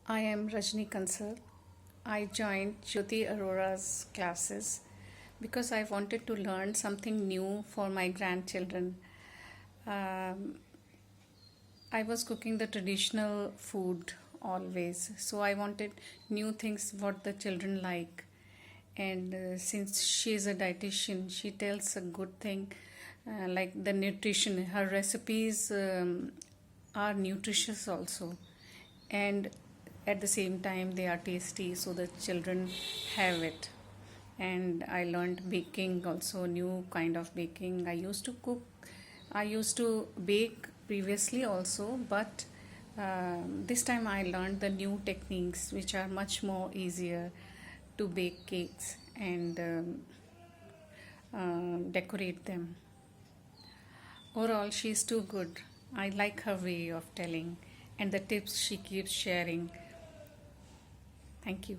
I am Rajni Kansal. I joined Jyoti Arora's classes because I wanted to learn something new for my grandchildren. Um, I was cooking the traditional food always, so I wanted new things what the children like. And since she is a dietitian, she tells a good thing like the nutrition. Her recipes are nutritious also, and at the same time they are tasty, so the children have it. And I learned baking also, new kind of baking. I used to bake previously also, but this time I learned the new techniques which are much more easier to bake cakes and decorate them. Overall, she's too good. I like her way of telling and the tips she keeps sharing. Thank you.